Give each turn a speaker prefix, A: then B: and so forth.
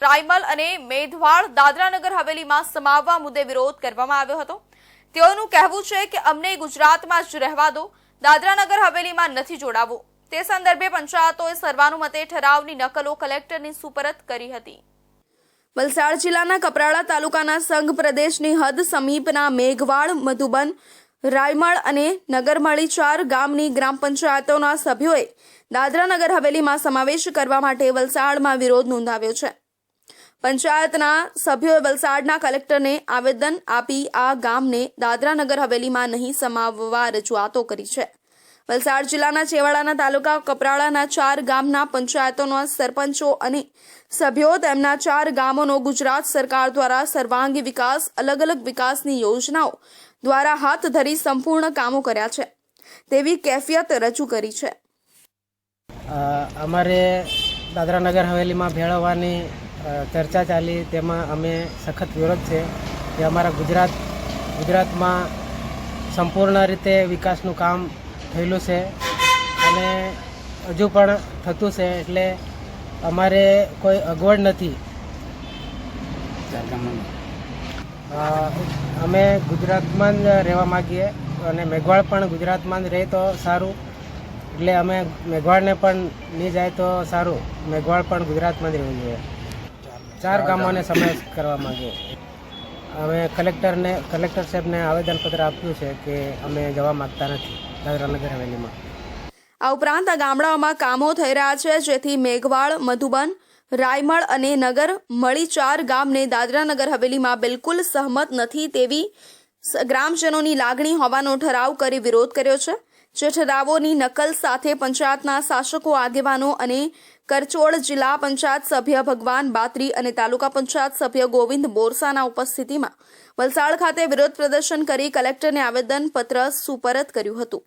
A: રાયમલ અને મેઘવાળ દાદરાનગર હવેલીમાં સમાવવા મુદ્દે વિરોધ કરવામાં આવ્યો હતો। તેઓનું કહેવું છે કે અમને ગુજરાતમાં જ રહેવા દો, દાદરાનગર હવેલીમાં નથી જોડાવું। તે સંદર્ભે પંચાયતોએ સર્વાનુમતે ઠરાવની નકલો કલેક્ટરની સુપરત કરી હતી। વલસાડ જિલ્લાના કપરાડા તાલુકાના સંઘ પ્રદેશની હદ સમીપના મેઘવાળ, મધુબન, રાયમળ અને નગરમળી 4 ગામની ગ્રામ પંચાયતોના સભ્યોએ દાદરાનગર હવેલીમાં સમાવેશ કરવા માટે વલસાડમાં વિરોધ નોંધાવ્યો છે। પંચાયતના સભ્યોએ વલસાડના કલેક્ટરને આવેદન આપી આ ગામને દાદરાનગર હવેલીમાં નહીં સમાવવા રજૂઆતો કરી છે। વલસાડ જિલ્લાના છેવાડાના તાલુકા કપરાડાના 4 ગામના પંચાયતોના સરપંચો અને સભ્યો તેમના 4 ગામોનો ગુજરાત સરકાર દ્વારા સર્વાંગી વિકાસ, અલગ અલગ વિકાસની યોજનાઓ દ્વારા હાથ ધરી સંપૂર્ણ કામો કર્યા છે તેવી કેફિયત રજૂ કરી છે।
B: અમારે દાદરાનગર હવેલીમાં ભેળવવાની ચર્ચા ચાલી, તેમાં અમે સખત વિરોધ છે કે અમારા ગુજરાતમાં સંપૂર્ણ રીતે વિકાસનું કામ થયેલું છે અને હજુ પણ થતું છે, એટલે અમારે કોઈ અગવડ નથી। અમે ગુજરાતમાં જ રહેવા માગીએ અને મેઘવાળ પણ ગુજરાતમાં જ રહે તો સારું, એટલે અમે મેઘવાળને પણ નહીં જાય તો સારું, મેઘવાળ પણ ગુજરાતમાં જ રહેવું જોઈએ। 4 ગામોને સમાવેશ કરવા માંગીએ। અમે કલેક્ટર સાહેબને આવેદનપત્ર આપ્યું છે કે અમે જવા માંગતા નથી દાદરાનગર હવેલીમાં।
A: આ ઉપરાંત આ ગામડાઓમાં કામો થઈ રહ્યા છે, જેથી મેઘવાળ, મધુબન, રાયમળ અને નગરમળી 4 ગામને દાદરાનગર હવેલીમાં બિલકુલ સહમત નથી તેવી ગ્રામજનોની લાગણી હોવાનો ઠરાવ કરી વિરોધ કર્યો છે। જે ઠરાવોની નકલ સાથે પંચાયતના શાસકો, આગેવાનો અને કરચોડ જિલ્લા પંચાયત સભ્ય ભગવાન બાત્રી અને તાલુકા પંચાયત સભ્ય ગોવિંદ બોરસાના ઉપસ્થિતિમાં વલસાડ ખાતે વિરોધ પ્રદર્શન કરી કલેક્ટરને આવેદનપત્ર સુપરત કર્યું હતું।